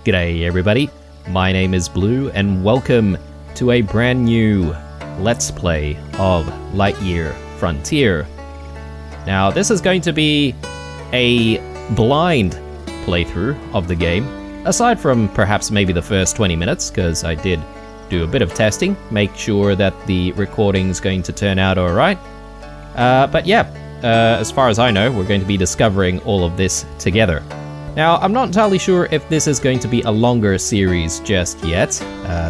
G'day everybody, my name is Blue and welcome to a brand new Let's Play of Lightyear Frontier. Now this is going to be a blind playthrough of the game, aside from perhaps maybe the first 20 minutes, because I did do a bit of testing, make sure that the recording's going to turn out alright. But yeah, as far as I know, we're going to be discovering all of this together. Now, I'm not entirely sure if this is going to be a longer series just yet,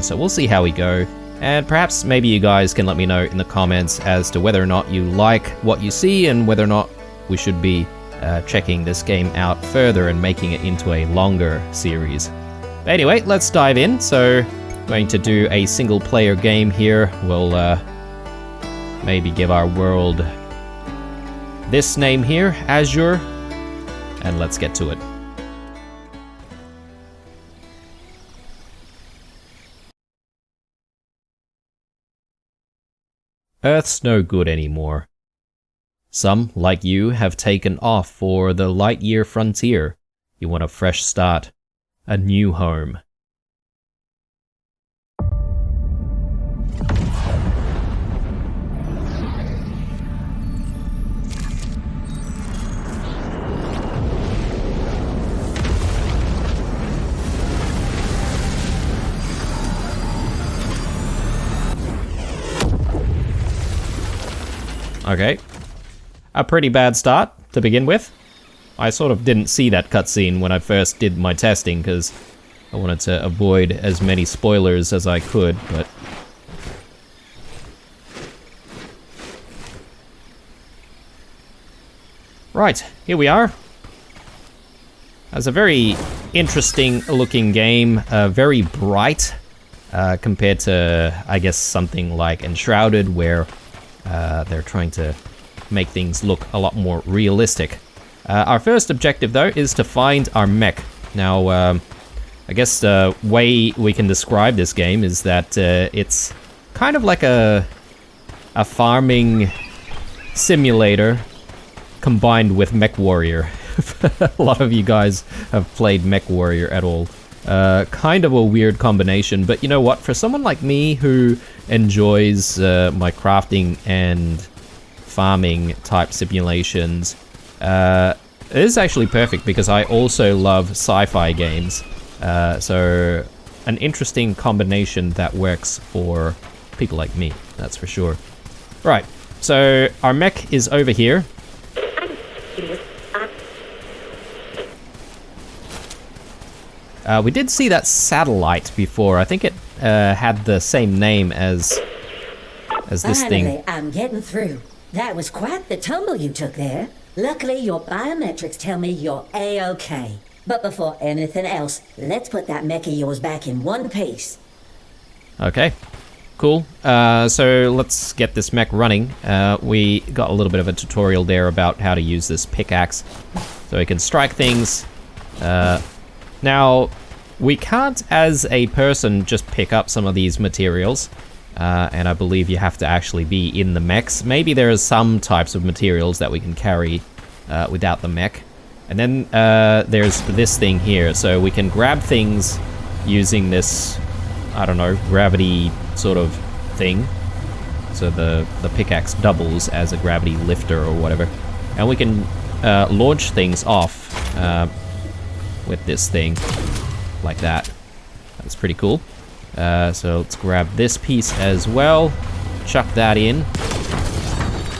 so we'll see how we go. And perhaps maybe you guys can let me know in the comments as to whether or not you like what you see and whether or not we should be checking this game out further and making it into a longer series. But anyway, let's dive in. So, going to do a single player game here. We'll maybe give our world this name here, Azure, and let's get to it. Earth's no good anymore. Some, like you, have taken off for the Lightyear Frontier. You want a fresh start, a new home. Okay, a pretty bad start to begin with. I sort of didn't see that cutscene when I first did my testing because I wanted to avoid as many spoilers as I could, but... Right, here we are. It's a very interesting looking game, very bright compared to, I guess, something like Enshrouded, where they're trying to make things look a lot more realistic. Our first objective, though, is to find our mech. Now, I guess the way we can describe this game is that it's kind of like a farming simulator combined with Mech Warrior. A lot of you guys have played Mech Warrior at all. Kind of a weird combination, but you know what? For someone like me who enjoys my crafting and farming type simulations, it is actually perfect because I also love sci-fi games. So an interesting combination that works for people like me, that's for sure. Right, so our mech is over here. We did see that satellite before. I think it had the same name as this thing. Finally, I'm getting through. That was quite the tumble you took there. Luckily, your biometrics tell me you're A-OK. But before anything else, let's put that mech of yours back in one piece. Okay, cool. So let's get this mech running. We got a little bit of a tutorial there about how to use this pickaxe, so we can strike things. Now, we can't, as a person, just pick up some of these materials, and I believe you have to actually be in the mechs. Maybe there are some types of materials that we can carry without the mech. And then there's this thing here, so we can grab things using this, I don't know, gravity sort of thing. So the pickaxe doubles as a gravity lifter or whatever. And we can launch things off with this thing, like that. That's pretty cool. So let's grab this piece as well, chuck that in.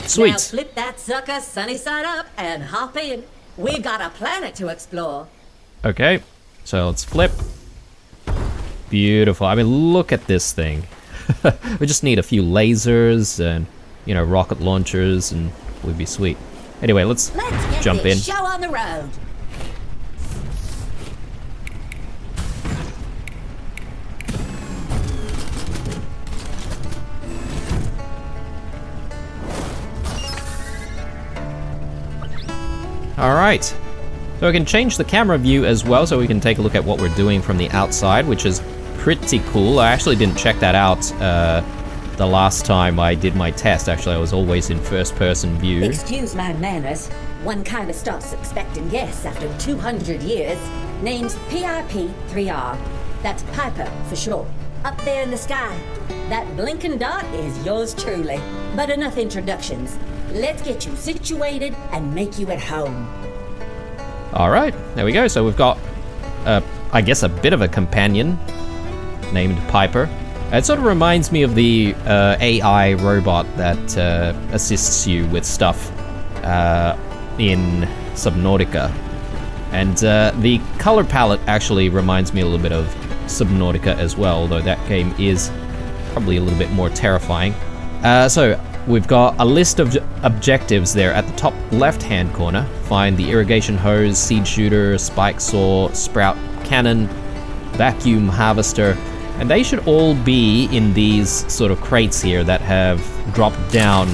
Sweet. Now flip that sucker sunny side up and hop in. We've got a planet to explore. Okay, so let's flip. Beautiful. I mean, look at this thing. We just need a few lasers and, you know, rocket launchers, and we'd be sweet. Anyway, let's jump in. Show on the road. Alright, so we can change the camera view as well, so we can take a look at what we're doing from the outside, which is pretty cool. I actually didn't check that out the last time I did my test. Actually, I was always in first-person view. Excuse my manners. One kind of stops expecting guests after 200 years. Name's PIP3R. That's Piper for short. Up there in the sky. That blinking dot is yours truly. But enough introductions. Let's get you situated and make you at home. All right, there we go. So we've got, I guess, a bit of a companion named Piper. It sort of reminds me of the AI robot that assists you with stuff in Subnautica. And the color palette actually reminds me a little bit of Subnautica as well, although that game is probably a little bit more terrifying. So we've got a list of objectives there at the top left-hand corner. Find the irrigation hose, seed shooter, spike saw, sprout cannon, vacuum harvester, and they should all be in these sort of crates here that have dropped down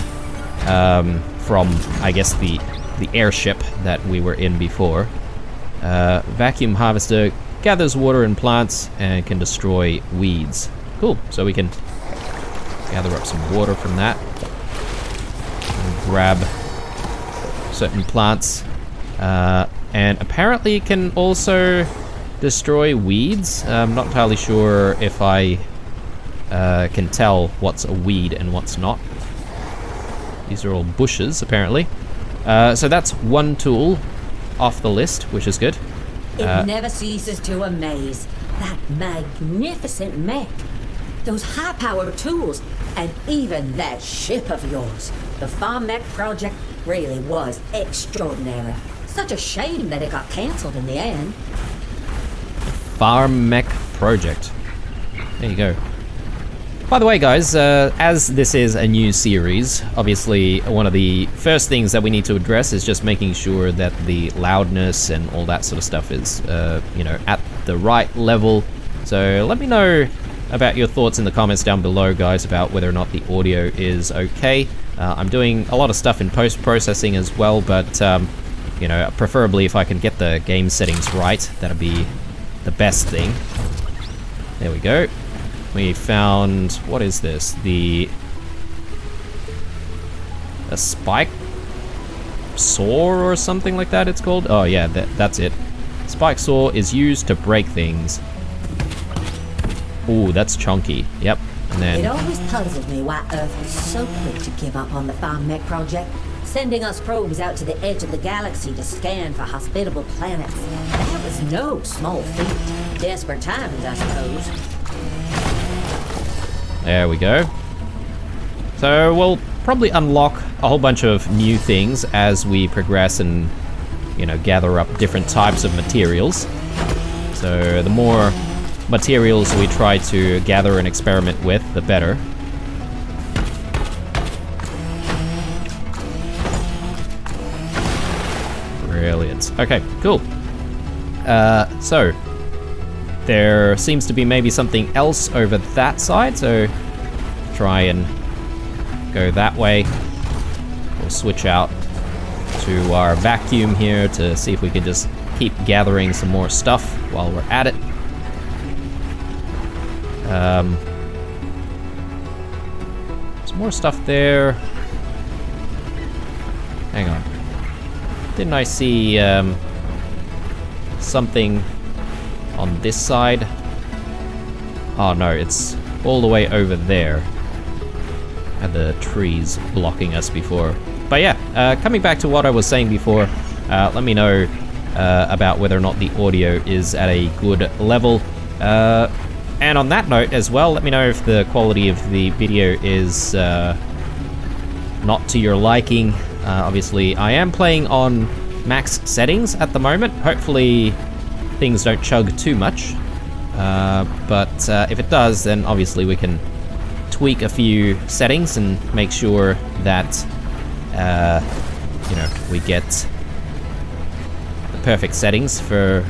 from, I guess, the airship that we were in before. Vacuum harvester gathers water in plants and can destroy weeds. Cool, so we can gather up some water from that. And grab certain plants. And apparently it can also destroy weeds. I'm not entirely sure if I can tell what's a weed and what's not. These are all bushes, apparently. So that's one tool off the list, which is good. It never ceases to amaze. That magnificent mech. Those high-powered tools, and even that ship of yours. The Farmech project really was extraordinary. Such a shame that it got cancelled in the end. Farmech project. There you go. By the way, guys, as this is a new series, obviously one of the first things that we need to address is just making sure that the loudness and all that sort of stuff is, at the right level. So let me know about your thoughts in the comments down below, guys, about whether or not the audio is okay. I'm doing a lot of stuff in post-processing as well, but, preferably if I can get the game settings right, that'd be the best thing. There we go. We found, what is this? A spike saw or something like that it's called? Oh yeah, that's it. Spike saw is used to break things. Ooh, that's chunky. Yep. And then it always puzzled me why Earth was so quick to give up on the Farmech project, sending us probes out to the edge of the galaxy to scan for hospitable planets. That was no small feat. Desperate times, I suppose. There we go. So we'll probably unlock a whole bunch of new things as we progress and, gather up different types of materials. So the more materials we try to gather and experiment with, the better. Brilliant. Okay, cool. So there seems to be maybe something else over that side, so try and go that way. We'll switch out to our vacuum here to see if we can just keep gathering some more stuff while we're at it. Some more stuff there. Hang on. Didn't I see something on this side? Oh no, it's all the way over there. Had the trees blocking us before. But yeah, coming back to what I was saying before, let me know about whether or not the audio is at a good level. And on that note as well, let me know if the quality of the video is not to your liking. Obviously, I am playing on max settings at the moment. Hopefully things don't chug too much, but if it does, then obviously we can tweak a few settings and make sure that we get the perfect settings for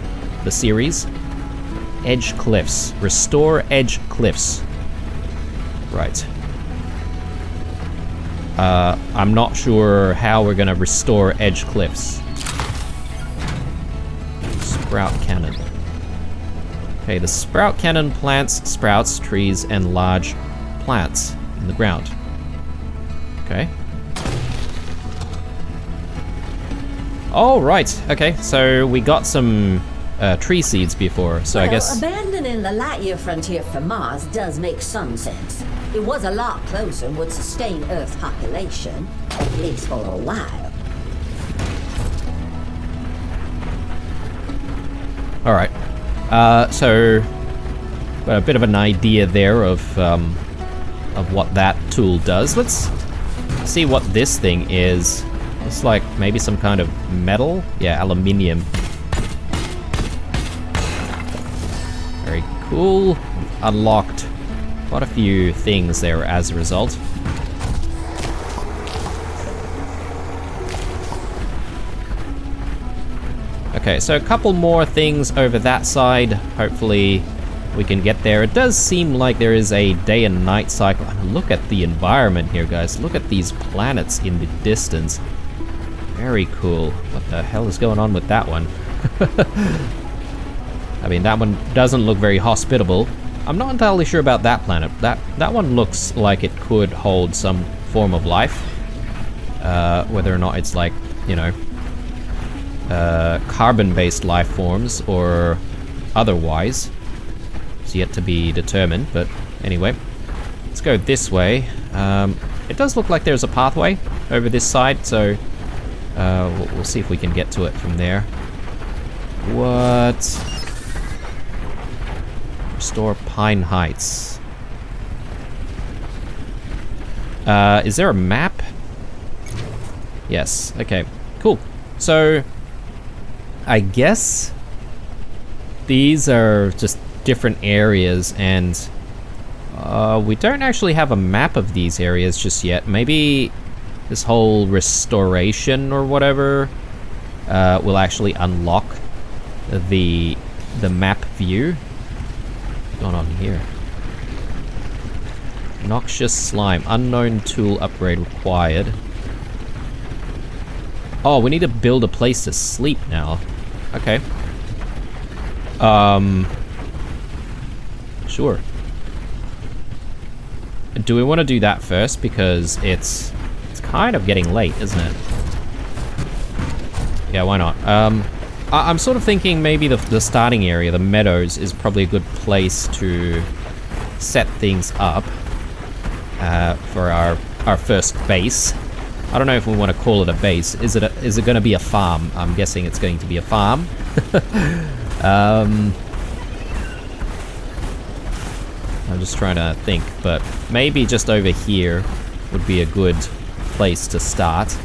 the series. Edge cliffs. Restore edge cliffs. Right. I'm not sure how we're gonna restore edge cliffs. Sprout cannon. Okay, the sprout cannon plants sprouts, trees, and large plants in the ground. Okay. Oh, right. Okay, so we got some tree seeds before, so well, I guess... abandoning the Lightyear Frontier for Mars does make some sense. It was a lot closer and would sustain Earth's population, at least for a while. Alright. So... got a bit of an idea there of what that tool does. Let's see what this thing is. It's like maybe some kind of metal? Yeah, aluminium. Very cool. Unlocked quite a few things there as a result. Okay, so a couple more things over that side. Hopefully we can get there. It does seem like there is a day and night cycle. And look at the environment here, guys. Look at these planets in the distance. Very cool. What the hell is going on with that one? I mean, that one doesn't look very hospitable. I'm not entirely sure about that planet. That one looks like it could hold some form of life. Whether or not it's like, you know, carbon-based life forms or otherwise. It's yet to be determined, but anyway. Let's go this way. It does look like there's a pathway over this side, so we'll see if we can get to it from there. What? Restore Pine Heights. Is there a map? Yes, okay, cool. So, I guess these are just different areas, and we don't actually have a map of these areas just yet. Maybe this whole restoration or whatever will actually unlock the map view. What's going on here? Noxious slime. Unknown tool upgrade required. Oh, we need to build a place to sleep now. Okay. Sure. Do we want to do that first? Because it's kind of getting late, isn't it? Yeah, why not? I'm sort of thinking maybe the starting area, the meadows, is probably a good place to set things up for our first base. I don't know if we want to call it a base. Is it going to be a farm? I'm guessing it's going to be a farm. I'm just trying to think, but maybe just over here would be a good place to start.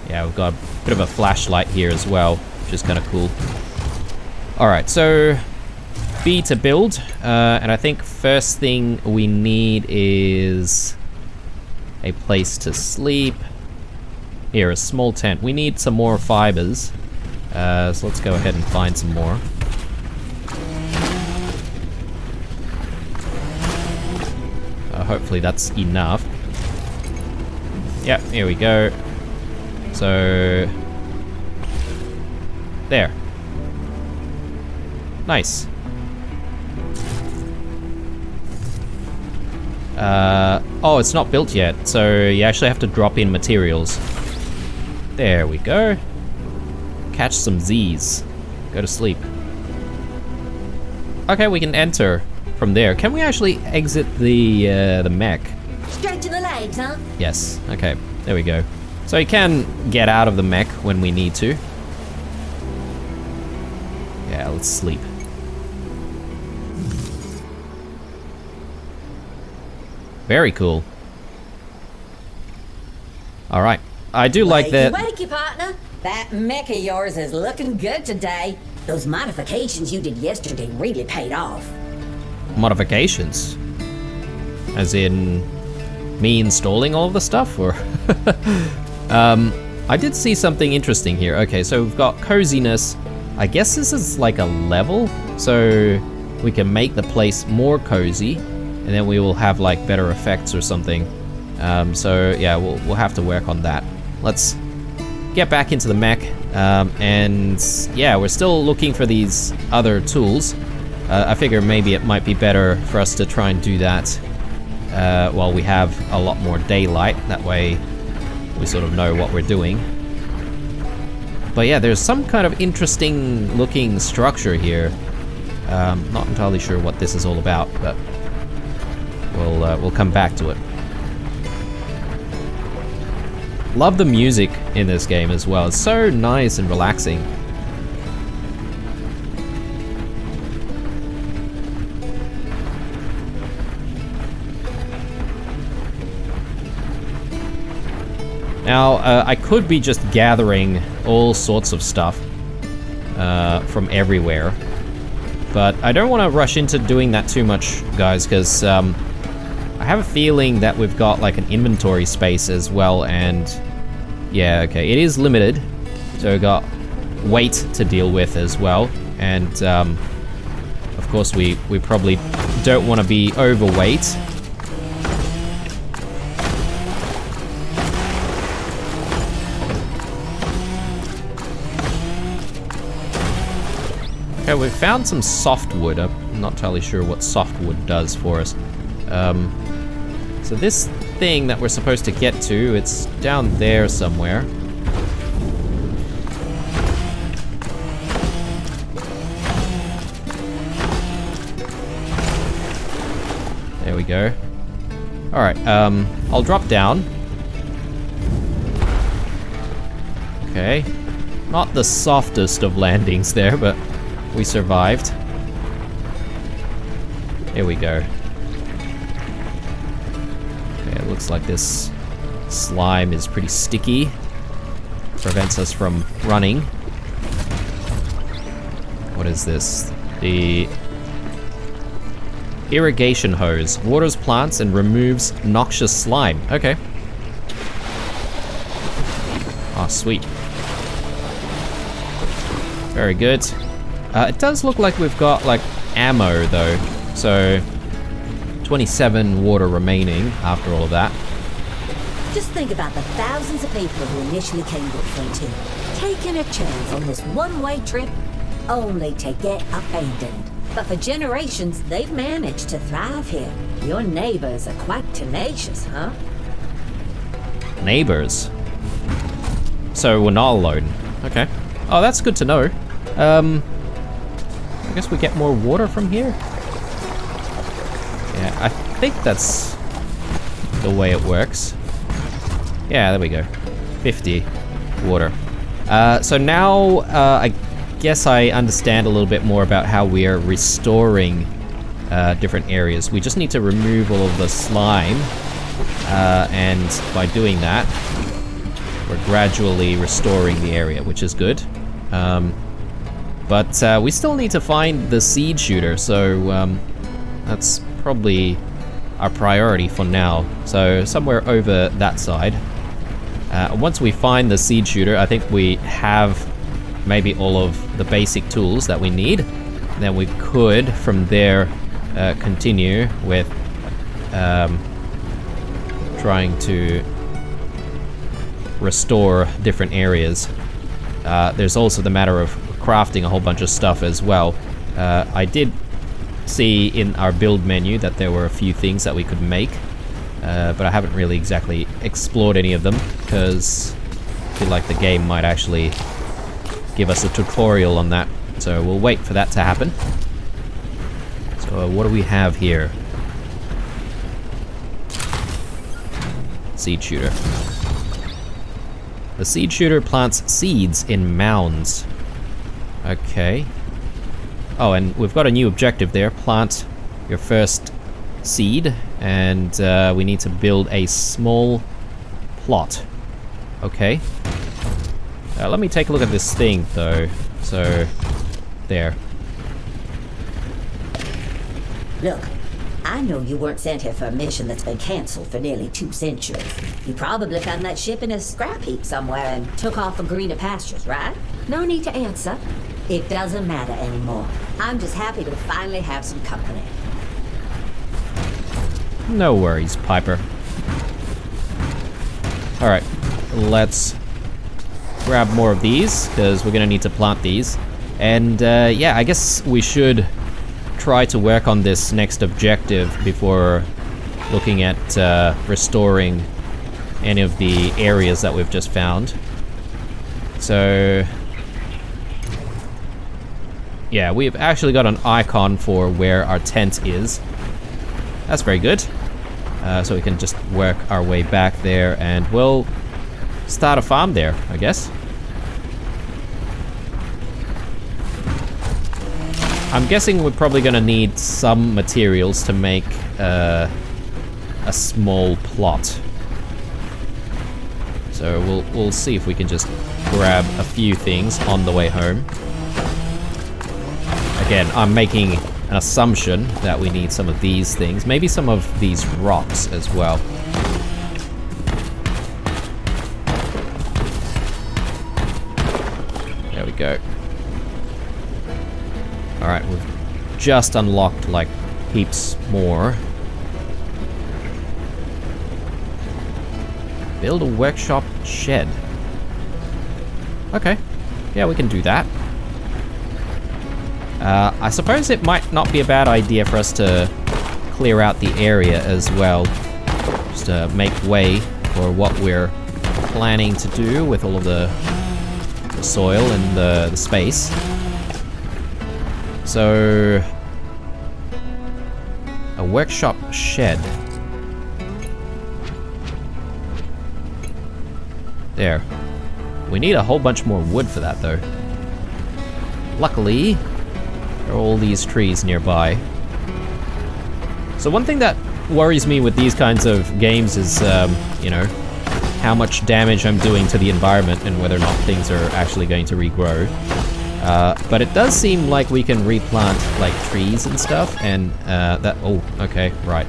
Yeah, we've got a bit of a flashlight here as well, which is kind of cool. Alright, so B to build, and I think first thing we need is a place to sleep. Here, a small tent. We need some more fibers, so let's go ahead and find some more. Hopefully that's enough. Yep, here we go. So, there. Nice. Oh, it's not built yet, so you actually have to drop in materials. There we go. Catch some Z's. Go to sleep. Okay, we can enter from there. Can we actually exit the mech? Stretching the legs, huh? Yes. Okay, there we go. So you can get out of the mech when we need to. Yeah, let's sleep. Very cool. All right. I do like that. Wakey, partner. That mech of yours is looking good today. Those modifications you did yesterday really paid off. Modifications? As in me installing all of the stuff, or? I did see something interesting here. Okay, so we've got coziness. I guess this is like a level, so we can make the place more cozy, and then we will have like better effects or something. So yeah, we'll have to work on that. Let's get back into the mech, and yeah, we're still looking for these other tools. I figure maybe it might be better for us to try and do that while we have a lot more daylight. That way we sort of know what we're doing. But yeah, there's some kind of interesting looking structure here. Not entirely sure what this is all about, but we'll come back to it. Love the music in this game as well. It's so nice and relaxing. Now, I could be just gathering all sorts of stuff from everywhere, but I don't want to rush into doing that too much, guys, because I have a feeling that we've got like an inventory space as well, and yeah, okay, it is limited, so we've got weight to deal with as well, and of course we probably don't want to be overweight. Okay, we've found some softwood. I'm not entirely sure what softwood does for us. So this thing that we're supposed to get to, it's down there somewhere. There we go. Alright, I'll drop down. Okay. Not the softest of landings there, but we survived. Here we go. Okay, it looks like this slime is pretty sticky. Prevents us from running. What is this? The irrigation hose. Waters plants and removes noxious slime. Okay. Oh, sweet. Very good. It does look like we've got, like, ammo, though. So, 27 water remaining after all of that. Just think about the thousands of people who initially came to Frontier, taking a chance on this one-way trip, only to get abandoned. But for generations, they've managed to thrive here. Your neighbors are quite tenacious, huh? Neighbors? So we're not alone. Okay. Oh, that's good to know. I guess we get more water from here? Yeah, I think that's the way it works. Yeah, there we go. 50 water. So now, I guess I understand a little bit more about how we are restoring different areas. We just need to remove all of the slime, and by doing that, we're gradually restoring the area, which is good. But we still need to find the seed shooter, so that's probably our priority for now. So somewhere over that side. Once we find the seed shooter, I think we have maybe all of the basic tools that we need. Then we could, from there, continue with trying to restore different areas. There's also the matter of crafting a whole bunch of stuff as well. I did see in our build menu that there were a few things that we could make, but I haven't really exactly explored any of them because I feel like the game might actually give us a tutorial on that, so we'll wait for that to happen. So what do we have here? Seed shooter. The seed shooter plants seeds in mounds. Okay. Oh, and we've got a new objective there. Plant your first seed, and we need to build a small plot. Okay. Let me take a look at this thing, though. So, there. Look, I know you weren't sent here for a mission that's been cancelled for nearly 2 centuries. You probably found that ship in a scrap heap somewhere and took off for greener pastures, right? No need to answer. It doesn't matter anymore. I'm just happy to finally have some company. No worries, Piper. Alright, let's grab more of these, because we're going to need to plant these. And yeah, I guess we should try to work on this next objective before looking at restoring any of the areas that we've just found. So yeah, we've actually got an icon for where our tent is. That's very good. So we can just work our way back there and we'll start a farm there, I guess. I'm guessing we're probably gonna need some materials to make a small plot. So we'll see if we can just grab a few things on the way home. Again, I'm making an assumption that we need some of these things, maybe some of these rocks as well. There we go. Alright, we've just unlocked like heaps more. Build a workshop shed. Okay, yeah, we can do that. I suppose it might not be a bad idea for us to clear out the area as well. Just to make way for what we're planning to do with all of the soil and the space. So, a workshop shed. There. We need a whole bunch more wood for that though. Luckily, there are all these trees nearby. So one thing that worries me with these kinds of games is, you know, how much damage I'm doing to the environment and whether or not things are actually going to regrow. But it does seem like we can replant like trees and stuff, and that. Oh, okay, right.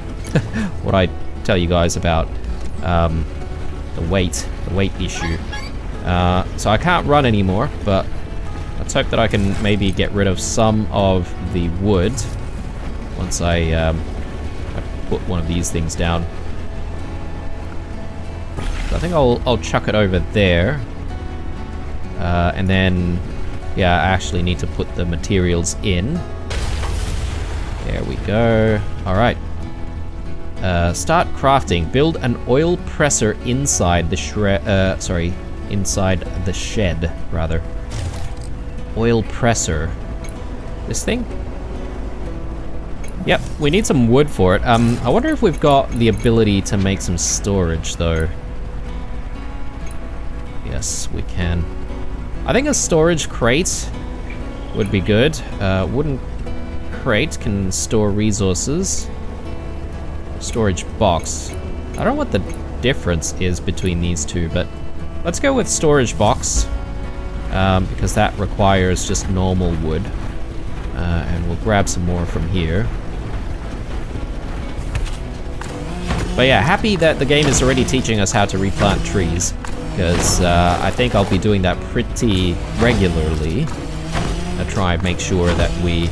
What I tell you guys about the weight issue. So I can't run anymore, but let's hope that I can maybe get rid of some of the wood once I put one of these things down. So I think I'll chuck it over there, and then. Yeah, I actually need to put the materials in. There we go. Alright. Start crafting. Build an oil presser inside the inside the shed, rather. Oil presser. This thing? Yep, we need some wood for it. I wonder if we've got the ability to make some storage, though. Yes, we can. I think a storage crate would be good. Wooden crate can store resources. Storage box. I don't know what the difference is between these two, but let's go with storage box, because that requires just normal wood. And we'll grab some more from here. But yeah, happy that the game is already teaching us how to replant trees. Because I think I'll be doing that pretty regularly to try and make sure that we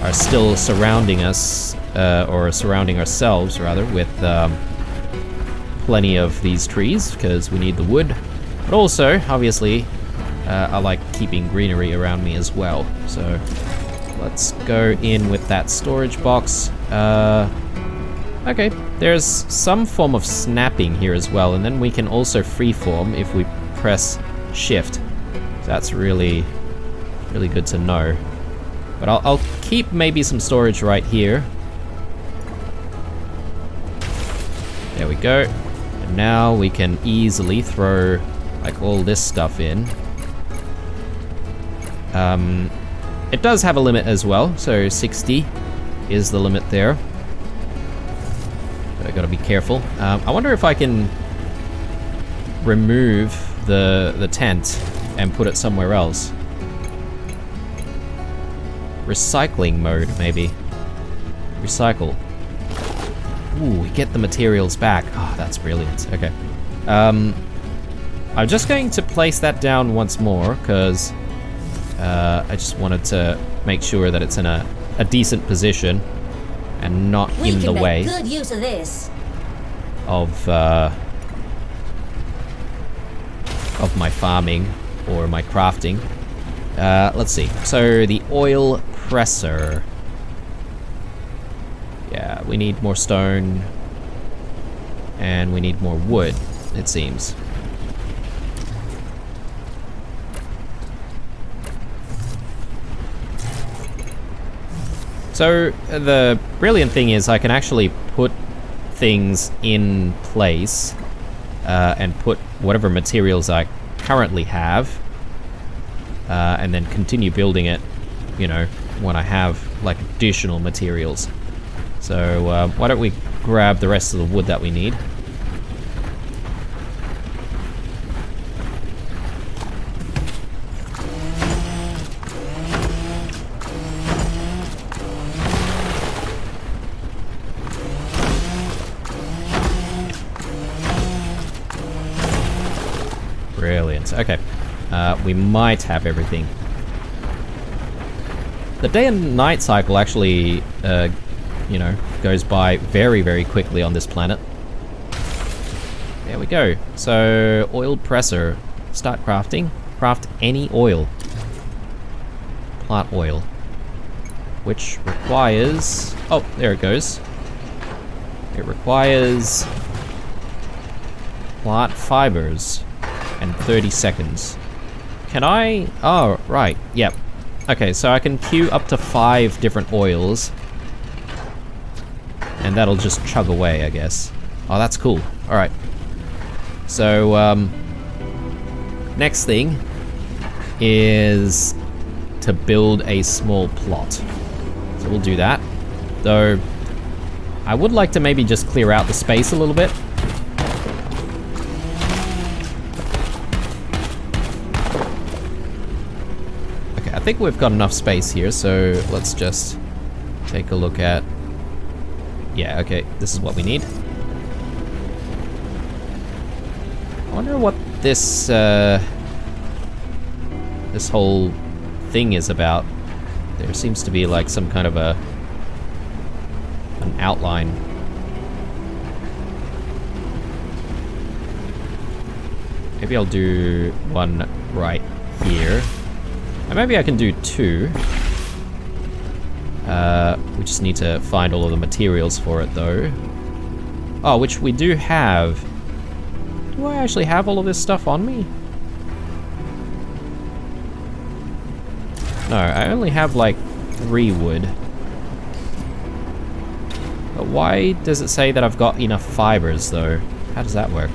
are still surrounding us, or surrounding ourselves rather, with plenty of these trees, because we need the wood. But also, obviously, I like keeping greenery around me as well. So let's go in with that storage box. Okay, there's some form of snapping here as well, and then we can also freeform if we press shift. So that's really good to know. But I'll keep maybe some storage right here. There we go. And now we can easily throw like all this stuff in. It does have a limit as well, so 60 is the limit there. I gotta be careful. I wonder if I can remove the tent and put it somewhere else. Recycling mode, maybe. Recycle. Ooh, we get the materials back. Oh, that's brilliant. Okay. I'm just going to place that down once more, because I just wanted to make sure that it's in a decent position. And not in the way good use of this. Of my farming or my crafting. Let's see. So the oil presser. Yeah, we need more stone. And we need more wood, it seems. So the brilliant thing is I can actually put things in place and put whatever materials I currently have and then continue building it, you know, when I have like additional materials. So why don't we grab the rest of the wood that we need. Brilliant. Okay. We might have everything. The day and night cycle actually, you know, goes by very, very quickly on this planet. There we go. So, oil presser. Start crafting. Craft any oil. Plant oil. Which requires... Oh, there it goes. It requires... plant fibers. And 30 seconds. Can I... Oh, right. Yep. Okay, so I can queue up to 5 different oils. And that'll just chug away, I guess. Oh, that's cool. Alright. So, next thing is to build a small plot. So we'll do that. Though, I would like to maybe just clear out the space a little bit. I think we've got enough space here, so let's just take a look at... Yeah, okay, this is what we need. I wonder what this, this whole thing is about. There seems to be like some kind of an outline. Maybe I'll do one right here. And maybe I can do 2. We just need to find all of the materials for it, though. Oh, which we do have. Do I actually have all of this stuff on me? No, I only have, like, 3 wood. But why does it say that I've got enough fibers, though? How does that work?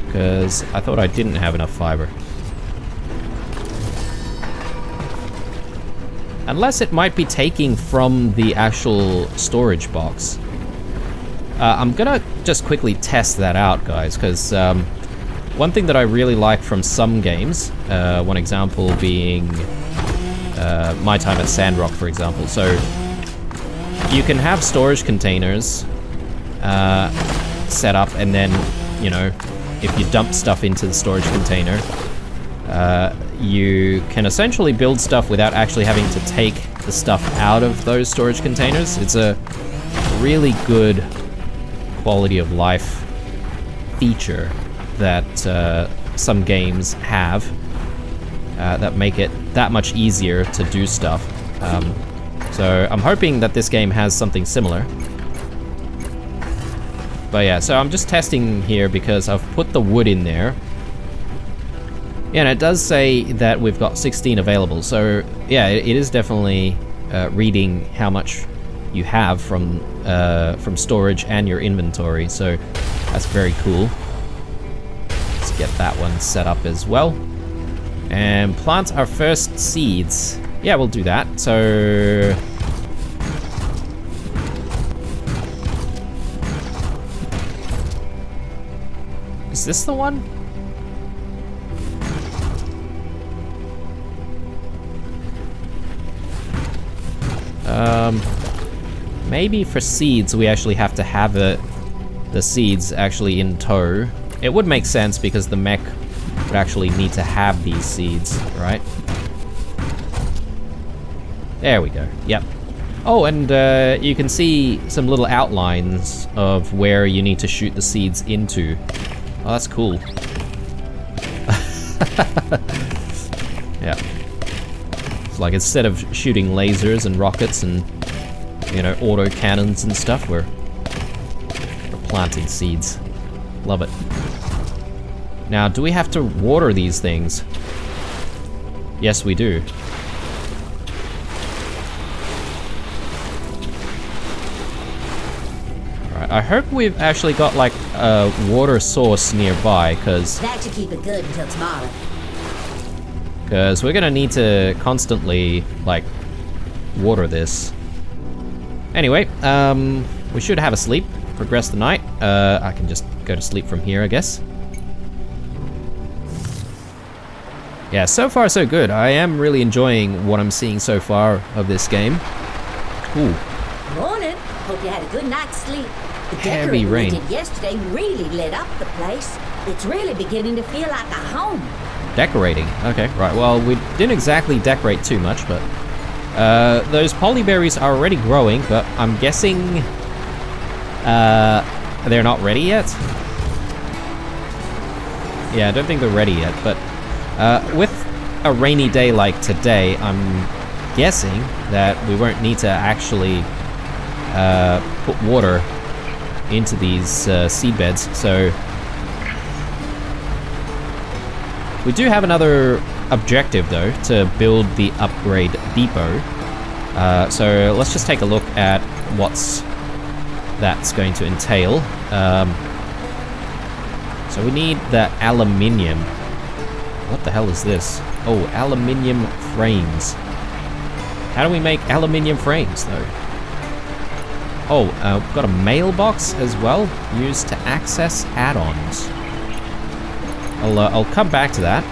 Because I thought I didn't have enough fiber. Unless it might be taking from the actual storage box. I'm gonna just quickly test that out, guys, because one thing that I really like from some games, one example being my time at Sandrock, for example. So you can have storage containers set up, and then, you know, if you dump stuff into the storage container, you can essentially build stuff without actually having to take the stuff out of those storage containers. It's a really good quality of life feature that some games have that make it that much easier to do stuff. So I'm hoping that this game has something similar. But yeah, so I'm just testing here because I've put the wood in there. Yeah, and it does say that we've got 16 available, so yeah, it is definitely reading how much you have from storage and your inventory, so that's very cool. Let's get that one set up as well. And plant our first seeds. Yeah, we'll do that, so... Is this the one? Maybe for seeds we actually have to have the seeds actually in tow. It would make sense because the mech would actually need to have these seeds, right? There we go, yep. Oh, and you can see some little outlines of where you need to shoot the seeds into. Oh, that's cool. Yeah. It's like instead of shooting lasers and rockets and, you know, auto cannons and stuff, we're planting seeds. Love it. Now, do we have to water these things? Yes, we do. I hope we've actually got like a water source nearby, because That should keep it good until tomorrow. we're gonna need to constantly like water this. Anyway, we should have a sleep, progress the night. I can just go to sleep from here, I guess. Yeah, so far so good. I am really enjoying what I'm seeing so far of this game. Ooh. Morning. Hope you had a good night's sleep. The Heavy decorating rain. we did yesterday really lit up the place. It's really beginning to feel like a home. Decorating. Okay, right. Well, we didn't exactly decorate too much, but those polyberries are already growing, but I'm guessing they're not ready yet. Yeah, I don't think they're ready yet, but with a rainy day like today, I'm guessing that we won't need to actually put water into these seed beds, so we do have another objective though, to build the upgrade depot. So let's just take a look at what's that's going to entail. So we need the aluminium. What the hell is this? Oh, aluminium frames. How do we make aluminium frames though? Oh, we've got a mailbox as well, used to access add-ons. I'll come back to that.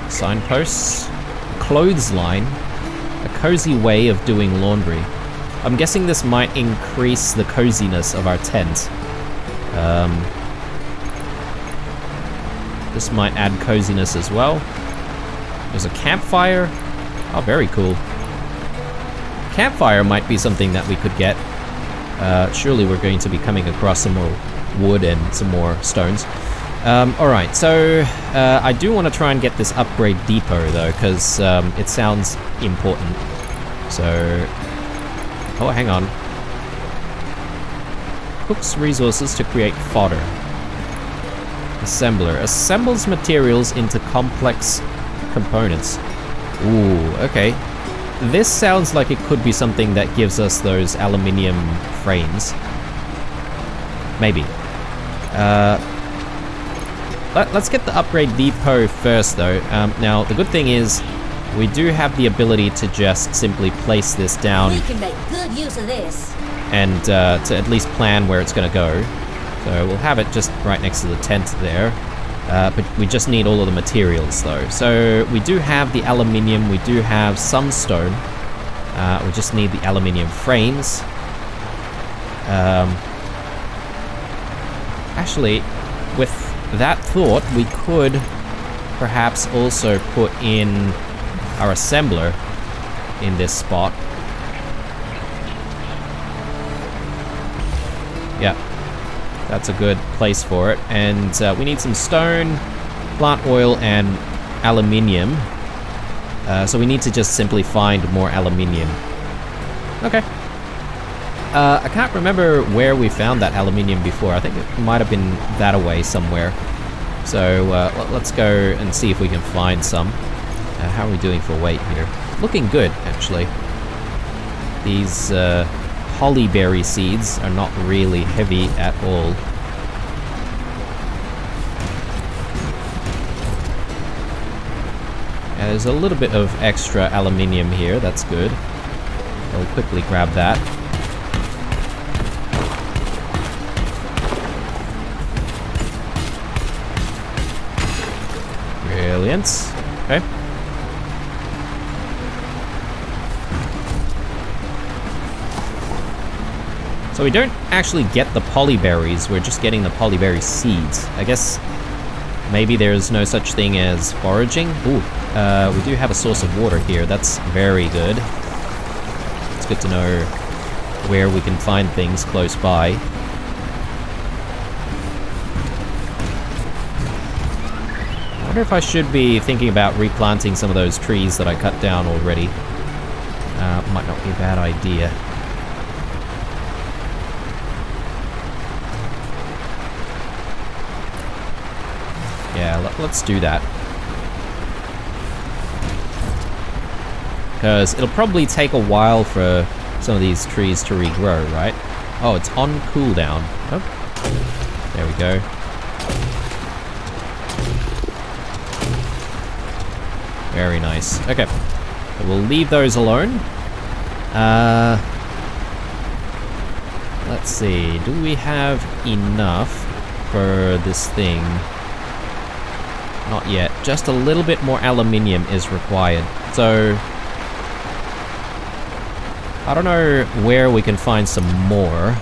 Signposts, clothesline, a cozy way of doing laundry. I'm guessing this might increase the coziness of our tent. This might add coziness as well. There's a campfire. Oh, very cool. Campfire might be something that we could get. Surely we're going to be coming across some more wood and some more stones. Alright, so I do want to try and get this upgrade depot though, because it sounds important. So, oh, hang on. Cooks resources to create fodder. Assembler. Assembles materials into complex components. Ooh, okay. This sounds like it could be something that gives us those aluminium frames. Maybe. Let's get the upgrade depot first though. Now, the good thing is, we do have the ability to just simply place this down. We can make good use of this. And to at least plan where it's going to go. So we'll have it just right next to the tent there. But we just need all of the materials though. So we do have the aluminium, we do have some stone. We just need the aluminium frames. Actually, with that thought, we could perhaps also put in our assembler in this spot. Yeah, that's a good place for it. And we need some stone, plant oil, and aluminium. So we need to just simply find more aluminium. Okay. I can't remember where we found that aluminium before. I think it might have been that away somewhere. So let's go and see if we can find some. How are we doing for weight here? Looking good, actually. These hollyberry seeds are not really heavy at all. And there's a little bit of extra aluminium here, that's good. I'll quickly grab that. Brilliant. Okay. So we don't actually get the polyberries, we're just getting the polyberry seeds. I guess maybe there's no such thing as foraging. Ooh, we do have a source of water here, that's very good. It's good to know where we can find things close by. I wonder if I should be thinking about replanting some of those trees that I cut down already. Might not be a bad idea. Yeah, let's do that. Because it'll probably take a while for some of these trees to regrow, right? Oh, it's on cooldown. Oh, there we go. Very nice. Okay, so we'll leave those alone. Let's see, do we have enough for this thing? Not yet. Just a little bit more aluminium is required. So I don't know where we can find some more.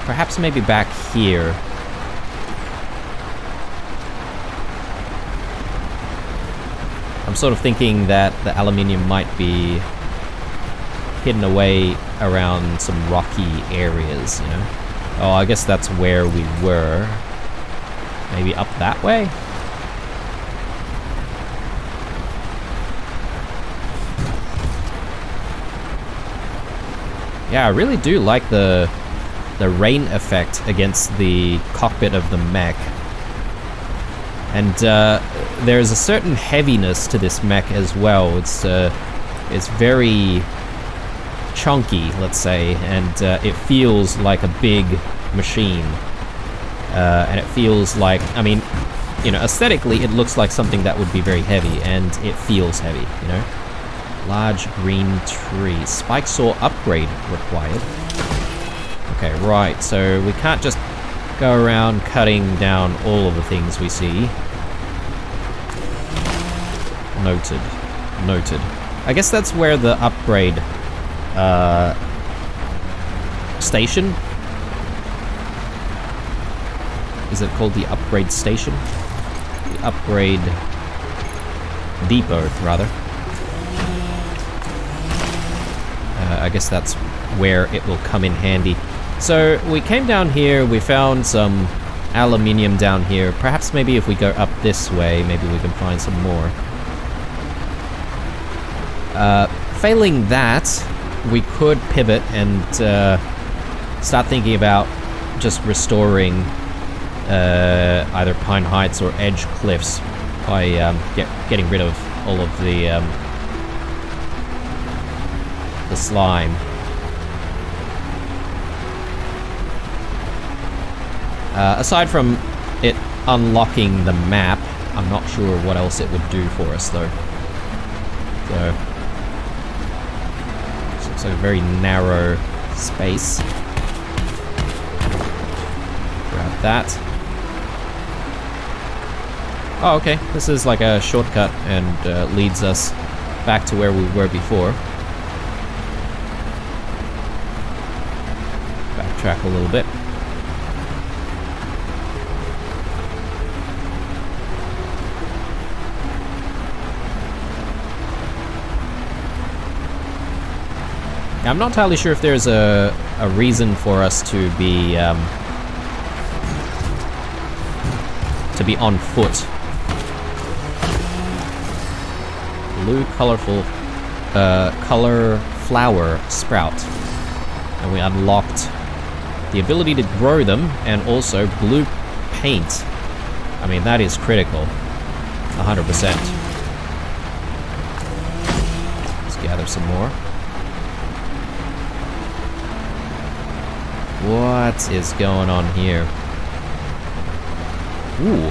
Perhaps maybe back here. I'm sort of thinking that the aluminium might be hidden away around some rocky areas, you know? Oh, I guess that's where we were. Maybe up that way? Yeah, I really do like the rain effect against the cockpit of the mech. And there's a certain heaviness to this mech as well. It's very chunky, let's say, and it feels like a big machine. And it feels like, I mean, you know, aesthetically it looks like something that would be very heavy, and it feels heavy, you know? Large green tree. Spike saw upgrade required. Okay, right, so we can't just go around cutting down all of the things we see. Noted. Noted. I guess that's where the upgrade station? Is it called the upgrade station? The upgrade depot, rather. I guess that's where it will come in handy. So we came down here, we found some aluminium down here. Perhaps maybe if we go up this way, maybe we can find some more. Failing that, we could pivot and start thinking about just restoring either Pine Heights or Edge Cliffs by getting rid of all of the slime. Aside from it unlocking the map, I'm not sure what else it would do for us though. So it's a very narrow space. Grab that. Oh, okay. This is like a shortcut and leads us back to where we were before. Backtrack a little bit. I'm not entirely sure if there's a reason for us to be on foot. Blue colorful color flower sprout, and we unlocked the ability to grow them and also blue paint. I mean, that is critical. 100%. Let's gather some more. What is going on here? Ooh.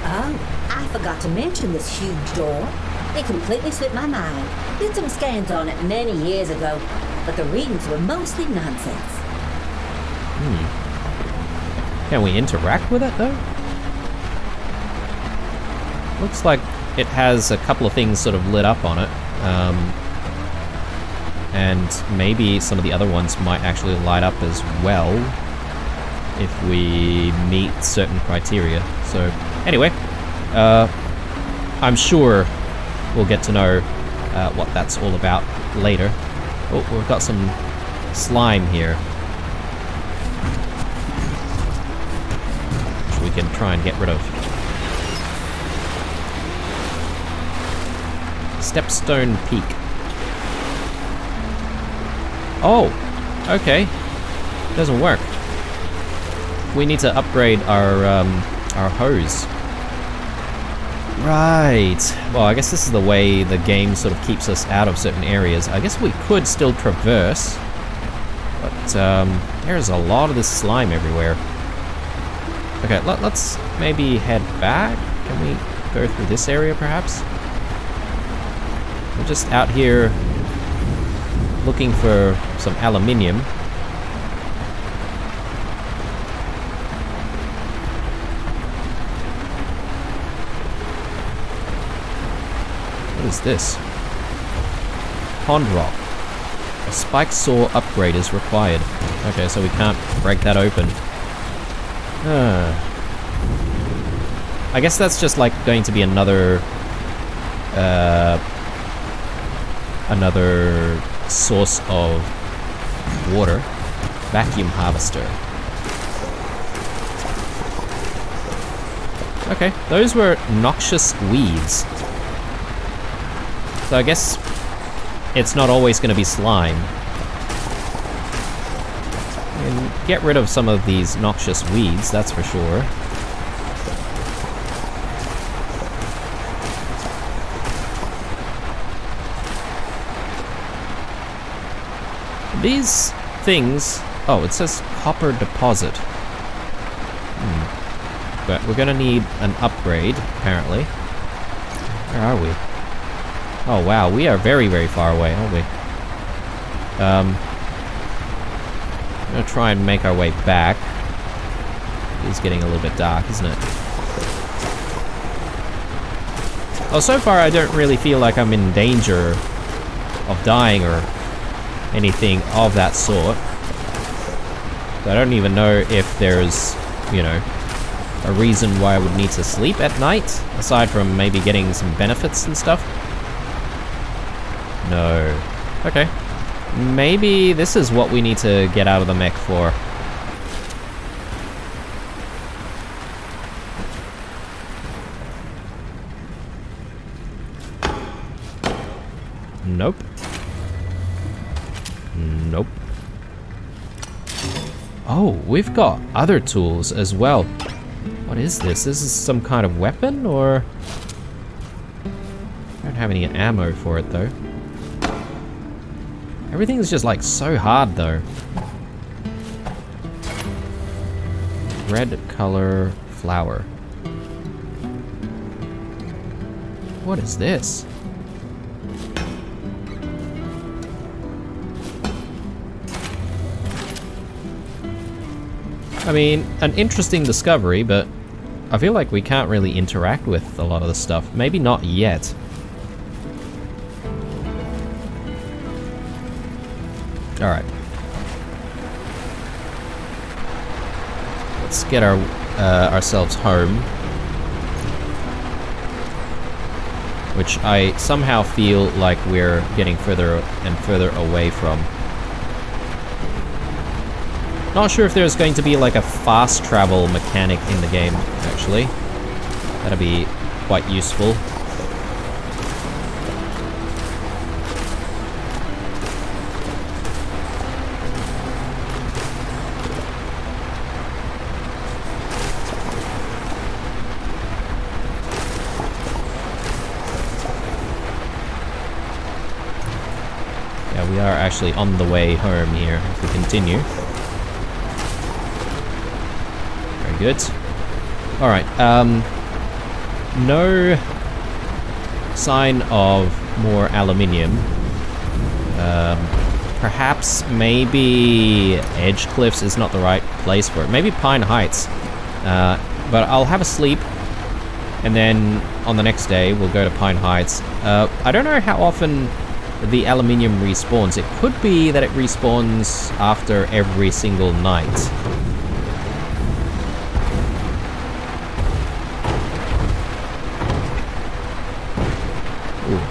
Oh, I forgot to mention this huge door. It completely slipped my mind. Did some scans on it many years ago, but the readings were mostly nonsense. Can we interact with it though? Looks like it has a couple of things sort of lit up on it. And maybe some of the other ones might actually light up as well if we meet certain criteria. So anyway, I'm sure we'll get to know what that's all about later. Oh, we've got some slime here, which we can try and get rid of. Stepstone Peak. Oh, okay. Doesn't work. we need to upgrade our hose. Right. Well, I guess this is the way the game sort of keeps us out of certain areas. I guess we could still traverse, but there's a lot of this slime everywhere. Okay, let's maybe head back. Can we go through this area, perhaps? We're just out here looking for some aluminium. What is this? Pond rock. A spike saw upgrade is required. Okay, so we can't break that open. I guess that's just like going to be another source of water. Vacuum harvester. Okay, those were noxious weeds. So I guess it's not always going to be slime. And get rid of some of these noxious weeds, that's for sure. These things... Oh, it says copper deposit. But we're gonna need an upgrade, apparently. Where are we? Oh wow, we are very, very far away, aren't we? I'm gonna try and make our way back. It's getting a little bit dark, isn't it? Oh, so far I don't really feel like I'm in danger of dying or anything of that sort. So I don't even know if there's, you know, a reason why I would need to sleep at night, aside from maybe getting some benefits and stuff. No. Okay. Maybe this is what we need to get out of the mech for. Nope. Nope. Oh, we've got other tools as well. What is this? This is some kind of weapon, or... I don't have any ammo for it, though. Everything's just, like, so hard, though. Red color flower. What is this? I mean, an interesting discovery, but I feel like we can't really interact with a lot of the stuff. Maybe not yet. Alright. Let's get ourselves home. Which I somehow feel like we're getting further and further away from. Not sure if there's going to be like a fast travel mechanic in the game, actually. That'd be quite useful. Yeah, we are actually on the way home here, if we continue. Good. Alright, no sign of more aluminium. Perhaps maybe Edge Cliffs is not the right place for it. Maybe Pine Heights. But I'll have a sleep, and then on the next day we'll go to Pine Heights. I don't know how often the aluminium respawns. It could be that it respawns after every single night.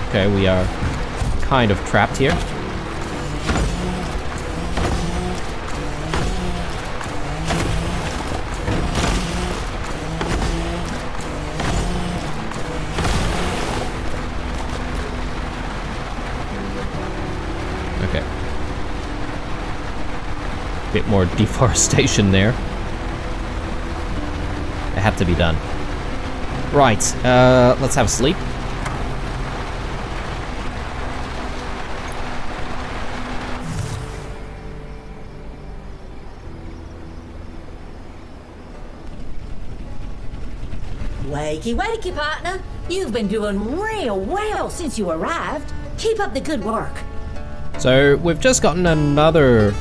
Okay, we are kind of trapped here. Okay. Bit more deforestation there. It had to be done. Right, let's have a sleep. Wakey, wakey, partner. You've been doing real well since you arrived. Keep up the good work. So we've just gotten another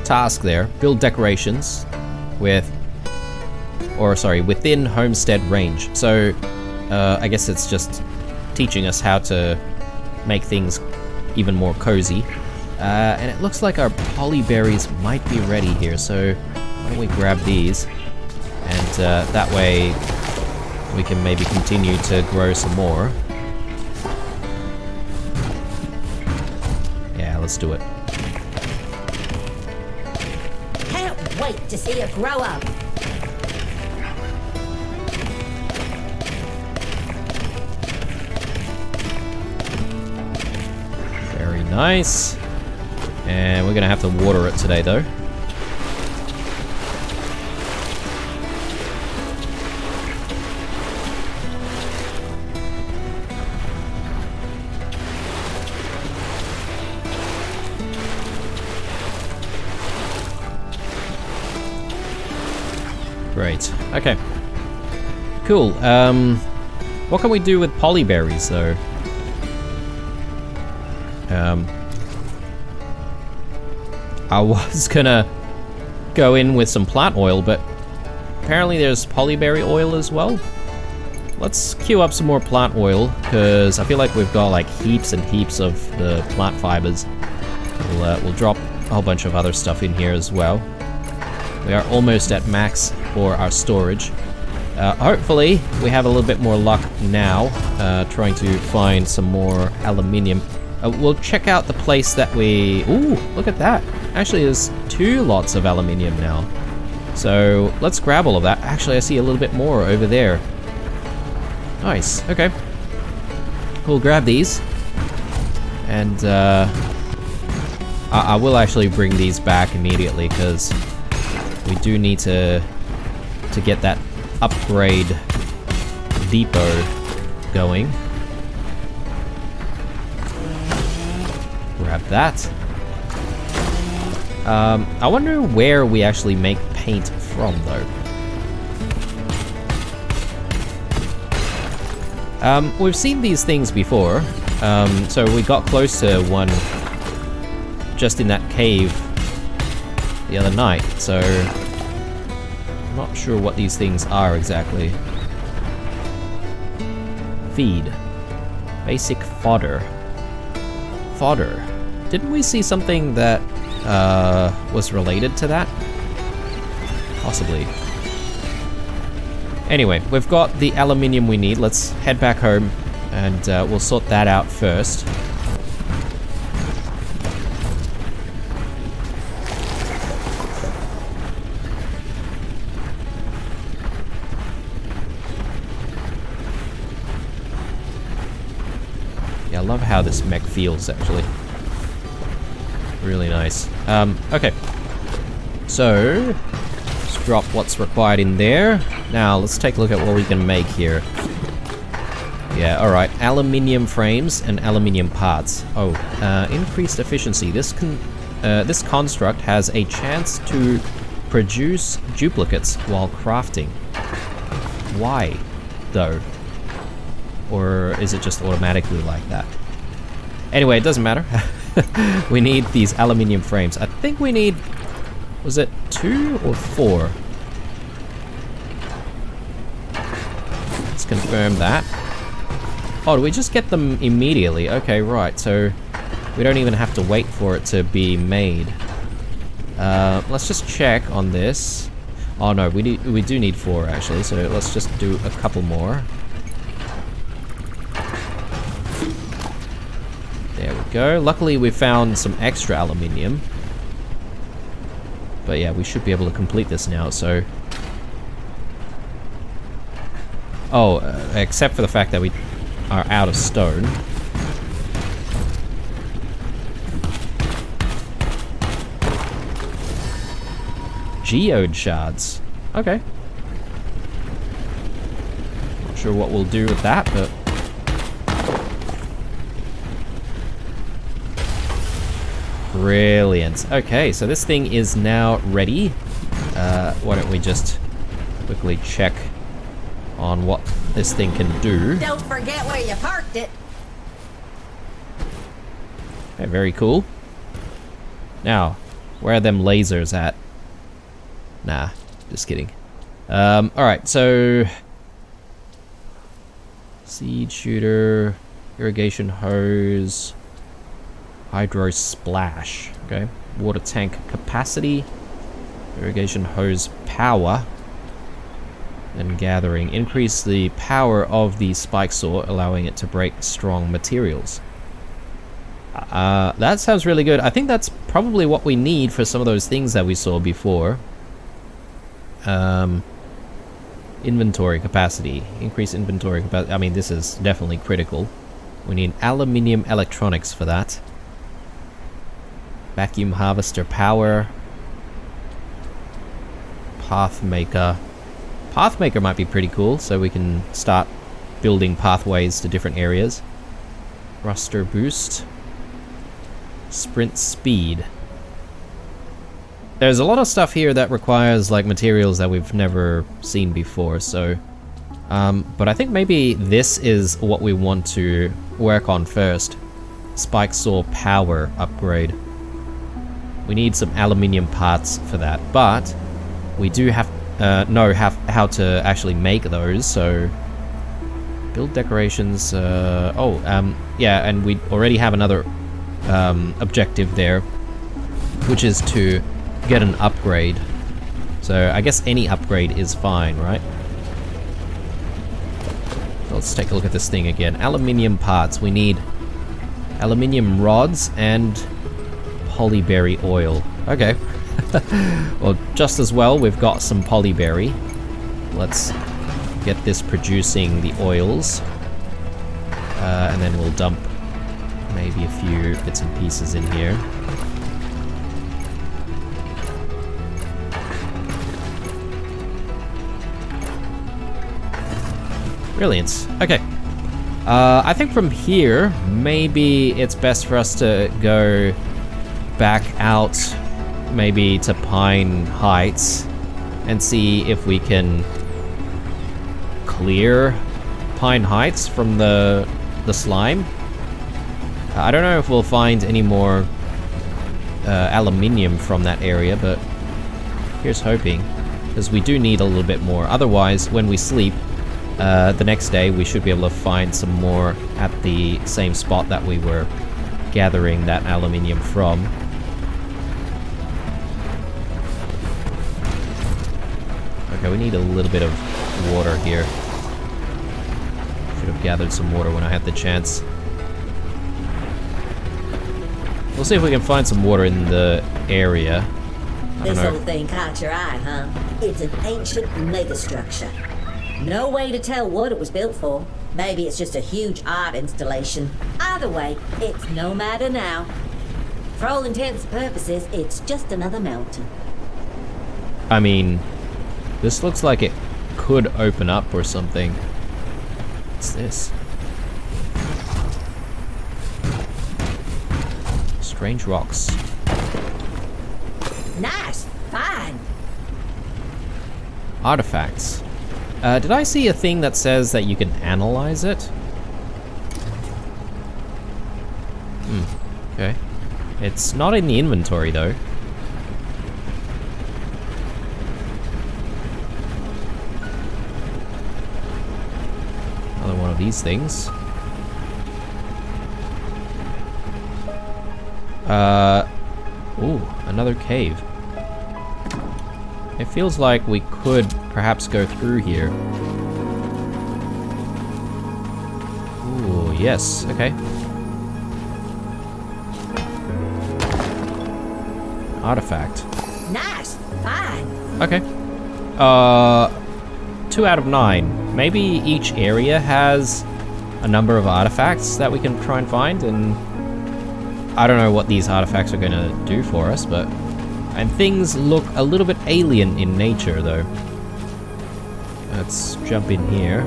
task there. Build decorations within homestead range. So I guess it's just teaching us how to make things even more cozy. And it looks like our polyberries might be ready here. So why don't we grab these? And that way we can maybe continue to grow some more. Yeah, let's do it. Can't wait to see you grow up. Very nice. And we're gonna have to water it today though. Great. Okay. Cool. What can we do with polyberries, though? I was gonna go in with some plant oil, but apparently there's polyberry oil as well. Let's queue up some more plant oil, because I feel like we've got like heaps and heaps of the plant fibers. We'll drop a whole bunch of other stuff in here as well. We are almost at max for our storage. Hopefully, we have a little bit more luck now, trying to find some more aluminium. We'll check out the place that we... Ooh, look at that. Actually, there's 2 lots of aluminium now. So, let's grab all of that. Actually, I see a little bit more over there. Nice, okay. We'll grab these. And, I will actually bring these back immediately, because we do need to get that upgrade depot going. Grab that. I wonder where we actually make paint from, though. We've seen these things before. So we got close to one just in that cave the other night, so I'm not sure what these things are exactly. Feed. Basic fodder. Fodder. Didn't we see something that was related to that? Possibly. Anyway, we've got the aluminium we need. Let's head back home and we'll sort that out first. I love how this mech feels, actually. Really nice. Okay. So, let's drop what's required in there. Now, let's take a look at what we can make here. Yeah, alright. Aluminium frames and aluminium parts. Oh, increased efficiency. This construct has a chance to produce duplicates while crafting. Why, though? Or is it just automatically like that? Anyway, it doesn't matter. We need these aluminium frames. I think we need... Was it 2 or 4? Let's confirm that. Oh, do we just get them immediately? Okay, right. So we don't even have to wait for it to be made. Let's just check on this. Oh no, we do need 4 actually. So let's just do a couple more. There we go. Luckily, we found some extra aluminium. But yeah, we should be able to complete this now, so... Oh, except for the fact that we are out of stone. Geode shards. Okay. sure what we'll do with that, but... Brilliant. Okay, so this thing is now ready. Why don't we just quickly check on what this thing can do. Don't forget where you parked it. Okay, very cool. Now, where are them lasers at? Nah, just kidding. Alright, so... Seed shooter, irrigation hose, hydro splash. Okay, water tank capacity, irrigation hose power, and gathering. Increase the power of the spike saw, allowing it to break strong materials. That sounds really good. I think that's probably what we need for some of those things that we saw before. Inventory capacity. Increase inventory capacity. I mean, this is definitely critical. We need aluminium electronics for that. Vacuum harvester power. Pathmaker. Pathmaker might be pretty cool, so we can start building pathways to different areas. Thruster boost. Sprint speed. There's a lot of stuff here that requires like materials that we've never seen before, so but I think maybe this is what we want to work on first. Spike saw power upgrade. We need some aluminium parts for that, but we do have know how to actually make those, so build decorations. Yeah, and we already have another objective there, which is to get an upgrade. So I guess any upgrade is fine, right? Let's take a look at this thing again. Aluminium parts. We need aluminium rods and polyberry oil. Okay. Well, just as well, we've got some polyberry. Let's get this producing the oils. And then we'll dump maybe a few bits and pieces in here. Brilliant. Okay. I think from here, maybe it's best for us to go back out, maybe to Pine Heights, and see if we can clear Pine Heights from the slime. I don't know if we'll find any more aluminium from that area, but here's hoping, because we do need a little bit more. Otherwise, when we sleep, the next day we should be able to find some more at the same spot that we were gathering that aluminium from. Okay, we need a little bit of water here. Should have gathered some water when I had the chance. We'll see if we can find some water in the area. This old thing caught your eye, huh? It's an ancient megastructure. No way to tell what it was built for. Maybe it's just a huge art installation. Either way, it's no matter now. For all intents and purposes, it's just another mountain. I mean, this looks like it could open up or something. What's this? Strange rocks. Nice! Fine! Artifacts. Did I see a thing that says that you can analyze it? Okay. It's not in the inventory though. Another one of these things. Ooh, another cave. It feels like we could perhaps go through here. Ooh, yes, okay. Artifact. Nice! Fine! Okay. 2 out of 9. Maybe each area has a number of artifacts that we can try and find, and I don't know what these artifacts are gonna do for us, but... And things look a little bit alien in nature, though. Let's jump in here.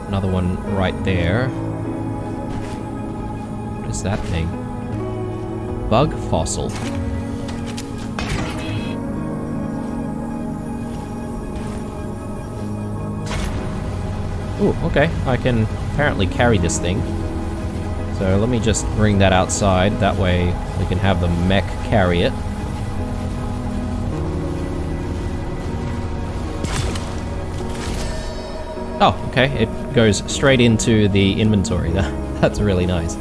Another one right there. What is that thing? Bug fossil. Ooh, okay. I can apparently carry this thing. So let me just bring that outside. That way we can have the mech carry it. Oh, okay. It goes straight into the inventory. That's really nice.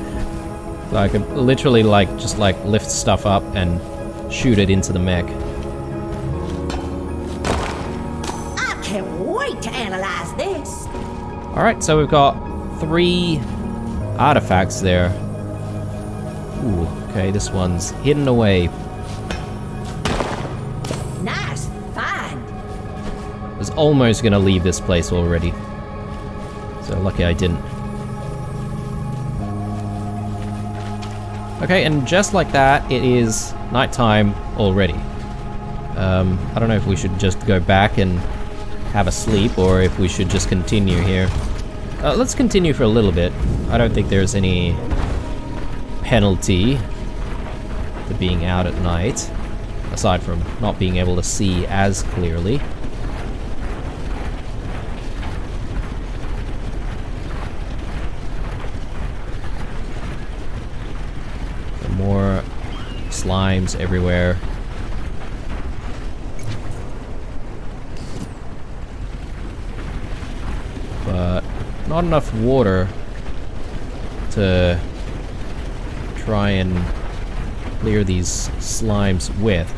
So I could literally just lift stuff up and shoot it into the mech. I can't wait to analyze this. Alright, so we've got 3 artifacts there. Ooh, okay, this one's hidden away. Nice find. I was almost gonna leave this place already. So lucky I didn't. Okay, and just like that, it is nighttime already. I don't know if we should just go back and have a sleep, or if we should just continue here. Let's continue for a little bit. I don't think there's any penalty to being out at night, aside from not being able to see as clearly. More slimes everywhere. But not enough water to try and clear these slimes with.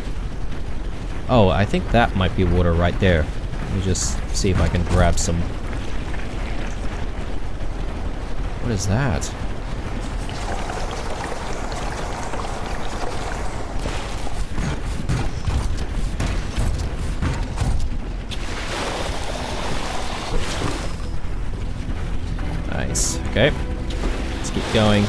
Oh, I think that might be water right there. Let me just see if I can grab some. What is that? Nice. Okay. Let's keep going.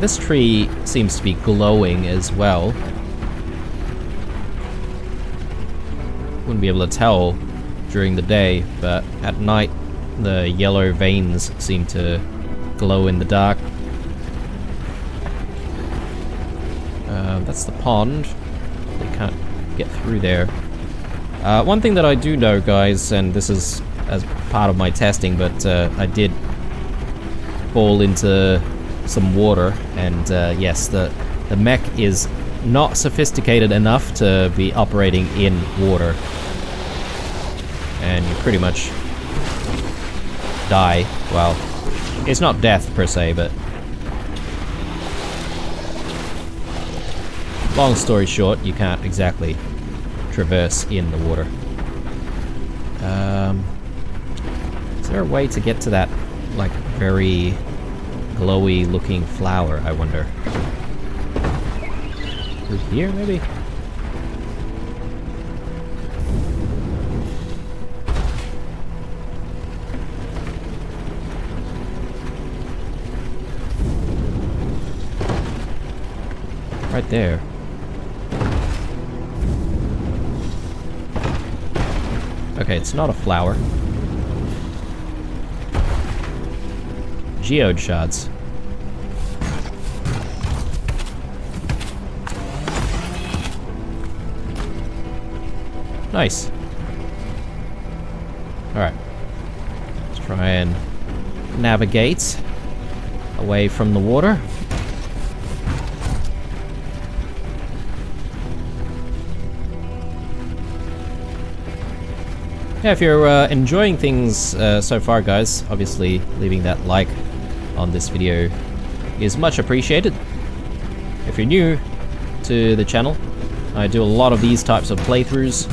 This tree seems to be glowing as well. Wouldn't be able to tell during the day, but at night the yellow veins seem to glow in the dark. That's the pond. We can't get through there. One thing that I do know, guys, and this is as part of my testing, but I did fall into some water, and yes, the mech is not sophisticated enough to be operating in water, and you pretty much die. Well, it's not death per se, but long story short, you can't exactly traverse in the water. Is there a way to get to that, like, very glowy looking flower, I wonder? Through here, maybe? Right there. Okay, it's not a flower. Geode shards. Nice. Alright. Let's try and navigate away from the water. Yeah, if you're enjoying things so far, guys, obviously leaving that like on this video is much appreciated. If you're new to the channel, I do a lot of these types of playthroughs.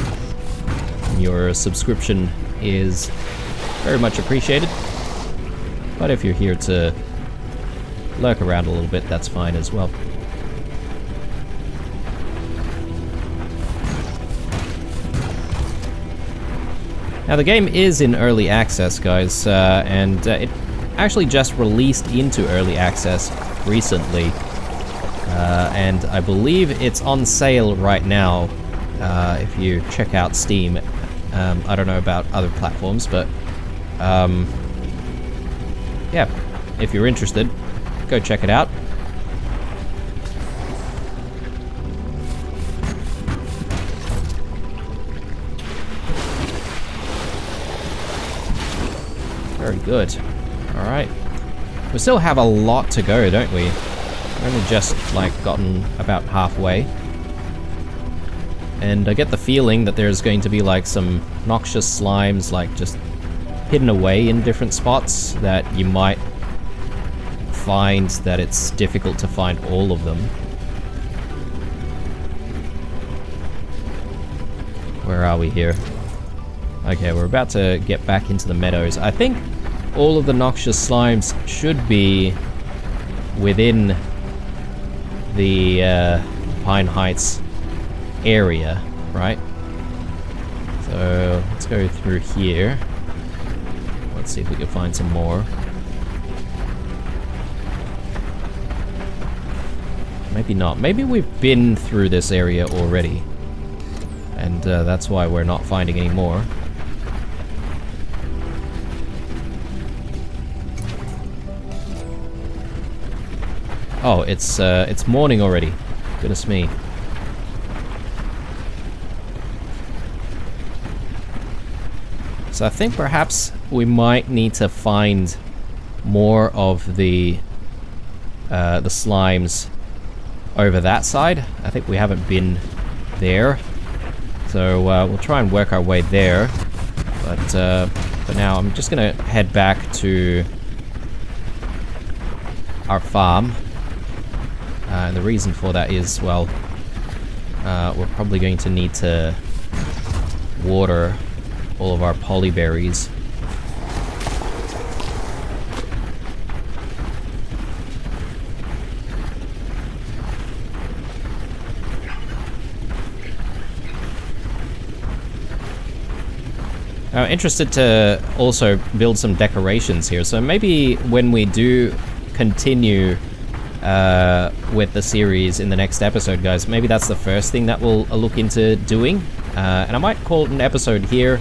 Your subscription is very much appreciated. But if you're here to lurk around a little bit, that's fine as well. Now the game is in early access, guys, and it actually just released into early access recently. and I believe it's on sale right now if you check out Steam. I don't know about other platforms, but yeah, if you're interested, go check it out. Very good. Alright. We still have a lot to go, don't we? We've only just, like, gotten about halfway. And I get the feeling that there's going to be, like, some noxious slimes, like, just hidden away in different spots that you might find that it's difficult to find all of them. Where are we here? Okay, we're about to get back into the meadows. I think all of the noxious slimes should be within the Pine Heights area, right? So let's go through here. Let's see if we can find some more. Maybe not. Maybe we've been through this area already, and that's why we're not finding any more. Oh, it's morning already. Goodness me. So I think perhaps we might need to find more of the slimes over that side. I think we haven't been there, so we'll try and work our way there. But for now, I'm just gonna head back to our farm. And the reason for that is, well, we're probably going to need to water all of our polyberries. I'm interested to also build some decorations here, so maybe when we do continue with the series in the next episode, guys, maybe that's the first thing that we'll look into doing. And I might call it an episode here,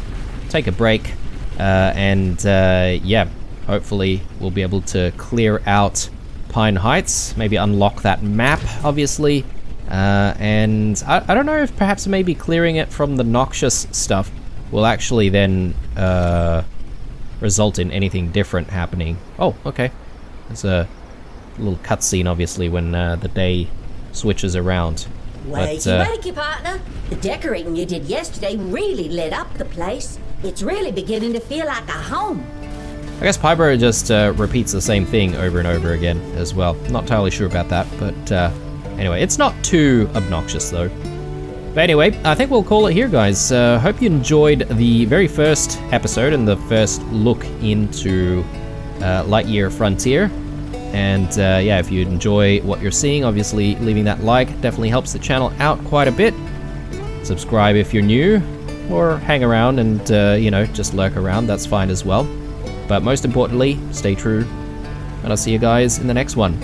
take a break, and yeah, hopefully we'll be able to clear out Pine Heights, maybe unlock that map, obviously, and I don't know if perhaps maybe clearing it from the noxious stuff will actually then result in anything different happening. Oh, okay. There's a little cutscene, obviously, when the day switches around. Wakey, partner. The decorating you did yesterday really lit up the place. It's really beginning to feel like a home. I guess Pyro just repeats the same thing over and over again as well. Not entirely sure about that, but anyway, it's not too obnoxious though. But anyway, I think we'll call it here, guys. Hope you enjoyed the very first episode and the first look into Lightyear Frontier. And yeah, if you enjoy what you're seeing, obviously leaving that like definitely helps the channel out quite a bit. Subscribe if you're new, or hang around and, you know, just lurk around, that's fine as well. But most importantly, stay true, and I'll see you guys in the next one.